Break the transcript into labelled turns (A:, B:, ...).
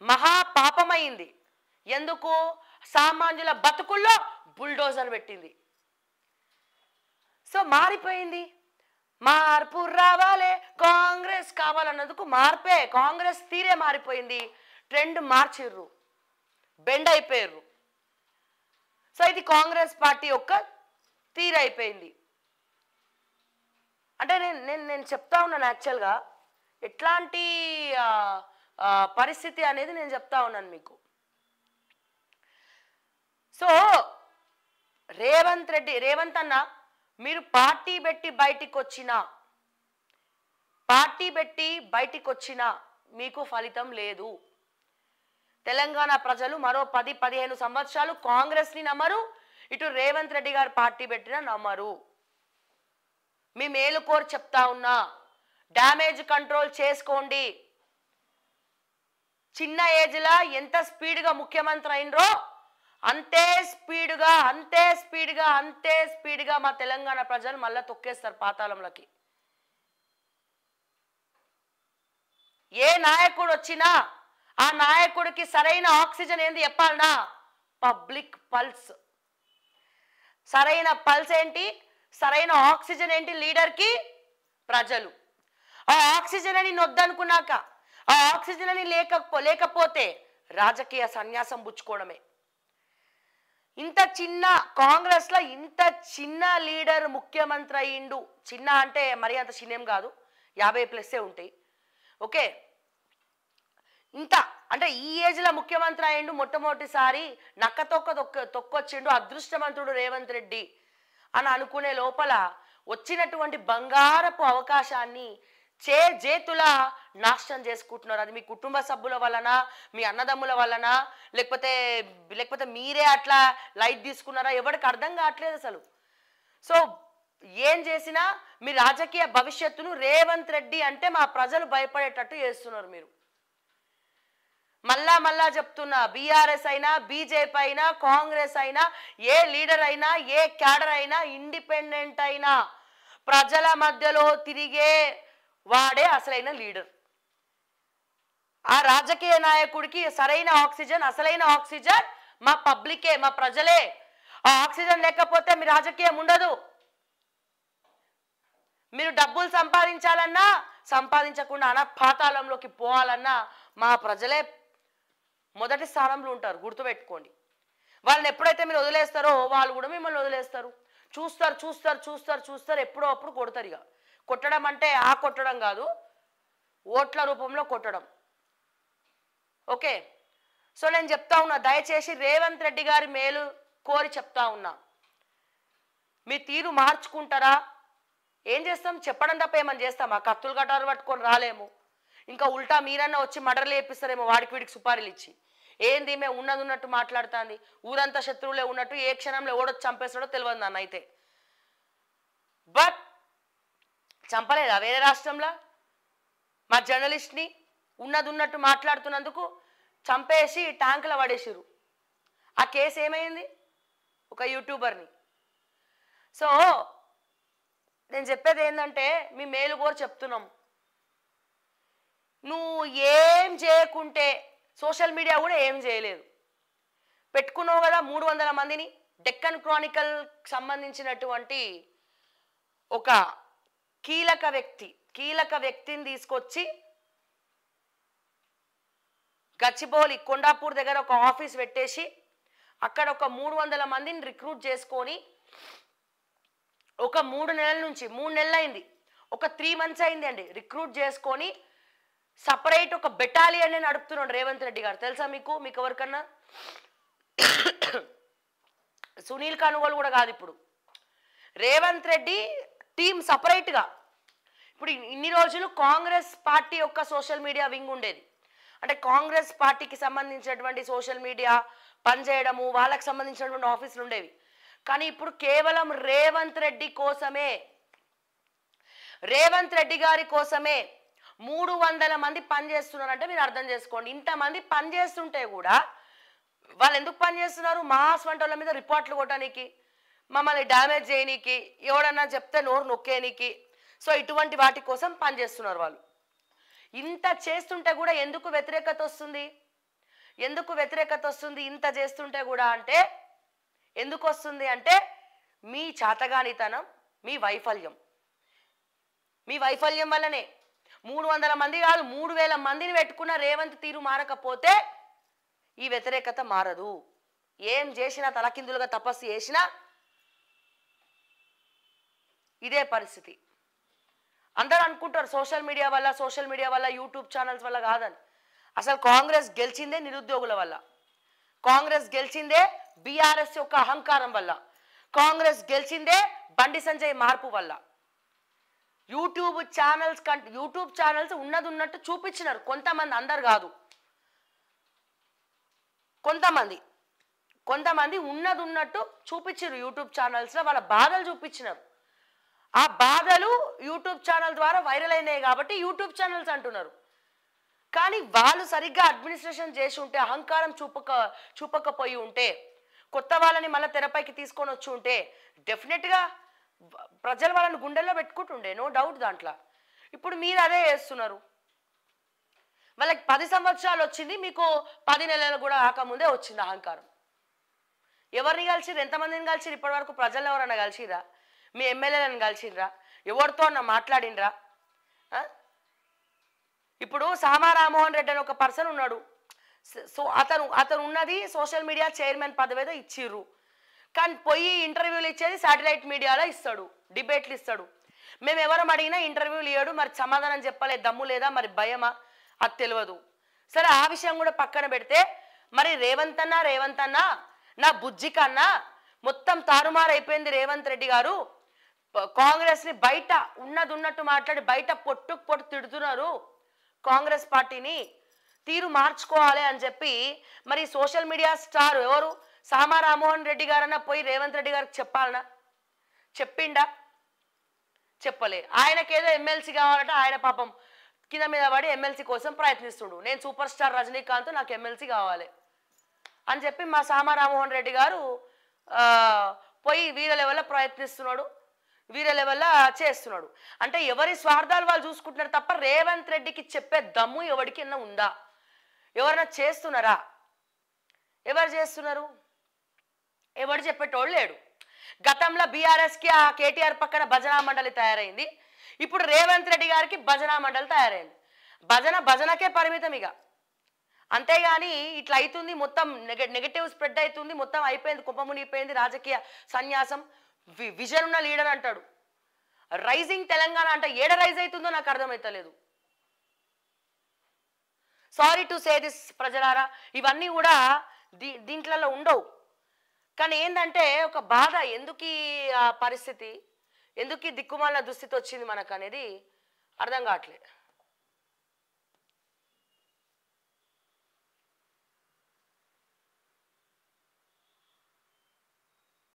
A: మహా పాపమైంది. ఎందుకు? సామాన్యుల బతుకుల్లో బుల్డోజర్ పెట్టింది. సో మారిపోయింది. మార్పు రావాలే, కాంగ్రెస్ కావాలన్నందుకు మార్పే, కాంగ్రెస్ తీరే మారిపోయింది. ట్రెండ్ మార్చిర్రు, బెండ్ అయిపోయారు. సో ఇది కాంగ్రెస్ పార్టీ యొక్క తీరైపోయింది. అంటే నేను చెప్తా ఉన్నాను యాక్చువల్గా ఎట్లాంటి పరిస్థితి అనేది నేను చెప్తా ఉన్నాను మీకు. సో రేవంత్ అన్న, మీరు పార్టీ పెట్టి బయటికి వచ్చినా మీకు ఫలితం లేదు. తెలంగాణ ప్రజలు మరో 10-15 సంవత్సరాలు కాంగ్రెస్ని నమ్మరు, ఇటు రేవంత్ రెడ్డి గారు పార్టీ పెట్టినా నమ్మరు. మీ మేలు కోరి చెప్తా ఉన్నా, డ్యామేజ్ కంట్రోల్ చేసుకోండి. చిన్న ఏజ్లా ఎంత స్పీడ్గా ముఖ్యమంత్రి అయినరో అంతే స్పీడ్గా మా తెలంగాణ ప్రజలు మళ్ళా తొక్కేస్తారు పాతాళంలోకి. ఏ నాయకుడు వచ్చినా ఆ నాయకుడికి సరైన ఆక్సిజన్ ఏంది చెప్పాలనా? Public pulse. సరైన పల్స్ ఏంటి? సరైన ఆక్సిజన్ ఏంటి లీడర్కి? ప్రజలు. ఆ ఆక్సిజన్ అని నొద్దనుకున్నాక, ఆ ఆక్సిజన్ అని లేకపోతే రాజకీయ సన్యాసం పుచ్చుకోవడమే. ఇంత చిన్న కాంగ్రెస్లో ఇంత చిన్న లీడర్ ముఖ్యమంత్రి అయ్యిండు. చిన్న అంటే మరి అంత చిన్నేం కాదు, 50+ ఉంటాయి. ఓకే, ఇంత అంటే ఈ ఏజ్లో ముఖ్యమంత్రి అయ్యిండు. మొట్టమొదటిసారి నక్క తొక్కొచ్చిండు, అదృష్టవంతుడు రేవంత్ రెడ్డి అని అనుకునే లోపల వచ్చినటువంటి బంగారపు అవకాశాన్ని చేతుల నాశనం చేసుకుంటున్నారు. అది మీ కుటుంబ సభ్యుల వలన, మీ అన్నదమ్ముల వలన, లేకపోతే మీరే అట్లా లైట్ తీసుకున్నారా? ఎవరికి అర్థం కావట్లేదు అసలు. సో ఏం చేసినా మీ రాజకీయ భవిష్యత్తును రేవంత్ రెడ్డి అంటే మా ప్రజలు భయపడేటట్టు చేస్తున్నారు మీరు. మళ్ళా చెప్తున్నా, బీఆర్ఎస్ అయినా, బీజేపీ అయినా, కాంగ్రెస్ అయినా, ఏ లీడర్ అయినా, ఏ క్యాడర్ అయినా, ఇండిపెండెంట్ అయినా ప్రజల మధ్యలో తిరిగే వాడే అసలైన లీడర్. ఆ రాజకీయ నాయకుడికి అసలైన ఆక్సిజన్ మా పబ్లికే, మా ప్రజలే. ఆ ఆక్సిజన్ లేకపోతే మీ రాజకీయం ఉండదు. మీరు డబ్బులు సంపాదించాలన్నా, సంపాదించకుండా పాతాళంలోకి పోవాలన్నా మా ప్రజలే మొదటి స్థానంలో ఉంటారు, గుర్తుపెట్టుకోండి. వాళ్ళని ఎప్పుడైతే మీరు వదిలేస్తారో వాళ్ళు కూడా మిమ్మల్ని వదిలేస్తారు. చూస్తారు, ఎప్పుడో అప్పుడు కొడతారు. ఇక కొట్టడం అంటే కొట్టడం కాదు, ఓట్ల రూపంలో కొట్టడం. ఓకే, సో నేను చెప్తా ఉన్నా, దయచేసి రేవంత్ రెడ్డి గారి మేలు కోరి చెప్తా ఉన్నా, మీ తీరు మార్చుకుంటారా? ఏం చేస్తాం? చెప్పడం తప్ప ఏమని చేస్తామా? కత్తులు కట్టారు పట్టుకొని రాలేము. ఇంకా ఉల్టా మీరన్నా వచ్చి మర్డర్లు చేపిస్తారేమో వాడికి వీడికి సుపారీలు ఇచ్చి. ఏంది మేము ఉన్నట్టు మాట్లాడుతుంది, ఊరంతా శత్రువులే ఉన్నట్టు, ఏ క్షణంలో ఓడొచ్చి చంపేస్తాడో తెలియదు నన్ను అయితే. బట్ చంపలేదా వేరే రాష్ట్రంలో మా జర్నలిస్ట్ని? ఉన్నట్టు మాట్లాడుతున్నందుకు చంపేసి ట్యాంకులో పడేసిరు. ఆ కేసు ఏమైంది? ఒక యూట్యూబర్ని. సో నేను చెప్పేది ఏంటంటే, మీ మేలు కోరి చెప్తున్నాం, నువ్వు ఏం చేయకుంటే సోషల్ మీడియా కూడా ఏం చేయలేదు. పెట్టుకున్నావు కదా 300 మందిని. డెక్కన్ క్రానికల్ సంబంధించినటువంటి ఒక కీలక వ్యక్తిని తీసుకొచ్చి గచ్చిబౌలి కొండాపూర్ దగ్గర ఒక ఆఫీస్ పెట్టేసి అక్కడ ఒక 300 మందిని రిక్రూట్ చేసుకొని ఒక 3 నెలలు అయింది, ఒక 3 months అయింది అండి రిక్రూట్ చేసుకొని సపరేట్ ఒక బెటాలియన్ నడుపుతున్నాడు రేవంత్ రెడ్డి గారు. తెలుసా మీకు ఎవరికన్నా? సునీల్ కనుగోలు కూడా కాదు, ఇప్పుడు రేవంత్ రెడ్డి టీం సపరేట్గా. ఇప్పుడు ఇన్ని రోజులు కాంగ్రెస్ పార్టీ యొక్క సోషల్ మీడియా వింగ్ ఉండేది. అంటే కాంగ్రెస్ పార్టీకి సంబంధించినటువంటి సోషల్ మీడియా పనిచేయడము, వాళ్ళకి సంబంధించినటువంటి ఆఫీసులు ఉండేవి. కానీ ఇప్పుడు కేవలం రేవంత్ రెడ్డి గారి కోసమే 300 మంది పనిచేస్తున్నారంటే మీరు అర్థం చేసుకోండి. ఇంతమంది పనిచేస్తుంటే కూడా వాళ్ళు ఎందుకు పనిచేస్తున్నారు? మాస్ వంటల మీద రిపోర్ట్లు కొట్టడానికి, మమ్మల్ని డ్యామేజ్ చేయనీకి, ఎవడన్నా చెప్తే నోరు నొక్కేనికి. సో ఇటువంటి వాటి కోసం పనిచేస్తున్నారు వాళ్ళు. ఇంత చేస్తుంటే కూడా ఎందుకు వ్యతిరేకత వస్తుంది? ఎందుకు వ్యతిరేకత వస్తుంది ఇంత చేస్తుంటే కూడా అంటే ఎందుకు వస్తుంది అంటే మీ చాతగానితనం మీ వైఫల్యం వల్లనే 300 మంది కాదు 3000 మందిని పెట్టుకున్న రేవంత్ తీరు మారకపోతే ఈ వ్యతిరేకత మారదు. ఏం చేసినా తలకిందులుగా తపస్సు చేసినా ఇదే పరిస్థితి. అందరూ అనుకుంటారు సోషల్ మీడియా వల్ల యూట్యూబ్ ఛానల్స్ వల్ల కాదని. అసలు కాంగ్రెస్ గెలిచిందే నిరుద్యోగుల వల్ల, కాంగ్రెస్ గెలిచిందే బీఆర్ఎస్ యొక్క అహంకారం వల్ల, కాంగ్రెస్ గెలిచిందే బండి సంజయ్ మార్పు వల్ల. యూట్యూబ్ ఛానల్స్ ఉన్నది ఉన్నట్టు చూపించినారు కొంతమంది, అందరు కాదు. కొంతమంది ఉన్నది ఉన్నట్టు చూపించారు యూట్యూబ్ ఛానల్స్లో, వాళ్ళ బాధలు చూపించినారు. ఆ బాధలు యూట్యూబ్ ఛానల్ ద్వారా వైరల్ అయినాయి కాబట్టి యూట్యూబ్ ఛానల్స్ అంటున్నారు. కానీ వాళ్ళు సరిగ్గా అడ్మినిస్ట్రేషన్ చేసి ఉంటే, అహంకారం చూపకపోయి ఉంటే, కొత్త వాళ్ళని మళ్ళీ తెరపైకి తీసుకొని వచ్చి ఉంటే డెఫినెట్గా ప్రజలు వాళ్ళని గుండెల్లో పెట్టుకుంటుండే, నో డౌట్ దాంట్లో. ఇప్పుడు మీరు అదే చేస్తున్నారు. వాళ్ళకి 10 సంవత్సరాలు వచ్చింది, మీకు 10 నెలలు కూడా కాకముందే వచ్చింది అహంకారం. ఎవరిని కలిసిర్రు, ఎంతమందిని కలిసిర్రు? ఇప్పటి వరకు ప్రజలు ఎవరన్నా కలిసిర్రా? మీ ఎమ్మెల్యేలను కలిసిర్రా? ఎవరితో అన్న మాట్లాడినరా? ఇప్పుడు సామా రామ్మోహన్ రెడ్డి అని ఒక పర్సన్ ఉన్నాడు. సో అతను ఉన్నది సోషల్ మీడియా చైర్మన్ పదవి ఏదో ఇచ్చిర్రు. కానీ పోయి ఇంటర్వ్యూలు ఇచ్చేది శాటిలైట్ మీడియాలో ఇస్తాడు, డిబేట్లు ఇస్తాడు. మేము ఎవరం అడిగినా ఇంటర్వ్యూలు ఇవ్వడు. మరి సమాధానం చెప్పలే దమ్ము లేదా, మరి భయమా, అది తెలియదు. సరే, ఆ విషయం కూడా పక్కన పెడితే, మరి రేవంత్ అన్న నా బుజ్జి కన్నా మొత్తం తారుమారైపోయింది రేవంత్ రెడ్డి గారు. కాంగ్రెస్ని బయట ఉన్నది ఉన్నట్టు మాట్లాడి బయట పొట్టు తిడుతున్నారు కాంగ్రెస్ పార్టీని, తీరు మార్చుకోవాలి అని చెప్పి మరి సోషల్ మీడియా స్టార్ ఎవరు సామా రామ్మోహన్ రెడ్డి గారన్నా పోయి రేవంత్ రెడ్డి గారికి చెప్పాలనా? చెప్పిండా? చెప్పలే. ఆయనకేదో ఎమ్మెల్సీ కావాలంటే ఆయన పాపం కింద మీద పడి ఎమ్మెల్సీ కోసం ప్రయత్నిస్తుడు. నేను సూపర్ స్టార్ రజనీకాంత్, నాకు ఎమ్మెల్సీ కావాలి అని చెప్పి మా సామా రామ్మోహన్ రెడ్డి గారు పోయి వీర లెవెల్లో ప్రయత్నిస్తున్నాడు, వీర లెవెల్లో చేస్తున్నాడు. అంటే ఎవరి స్వార్థాలు వాళ్ళు చూసుకుంటున్నారు తప్ప రేవంత్ రెడ్డికి చెప్పే దమ్ము ఎవరికి ఉందా? ఎవరైనా చేస్తున్నారా? ఎవరు చేస్తున్నారు? ఎవరు చెప్పేటోళ్ళు లేడు. గతంలో బీఆర్ఎస్కి ఆ కేటీఆర్ పక్కన భజనా మండలి తయారైంది. ఇప్పుడు రేవంత్ రెడ్డి గారికి భజనా మండలి తయారైంది. భజనకే పరిమితం ఇక. అంతేగాని ఇట్లా అవుతుంది, మొత్తం నెగటివ్ స్ప్రెడ్ అవుతుంది, మొత్తం అయిపోయింది, కుంభమునిగిపోయింది, రాజకీయ సన్యాసం, విజన్ ఉన్న లీడర్ అంటాడు. రైజింగ్ తెలంగాణ అంటే ఏడ రైజ్ అవుతుందో నాకు అర్థమవుతలేదు. సారీ టు సే దిస్ ప్రజలారా, ఇవన్నీ కూడా దీంట్లలో ఉండవు. కానీ ఏంటంటే ఒక బాధ, ఎందుకు ఈ పరిస్థితి, ఎందుకు ఈ దిక్కుమాలిన దుస్థితి వచ్చింది మనకు అనేది అర్థం కావట్లేదు.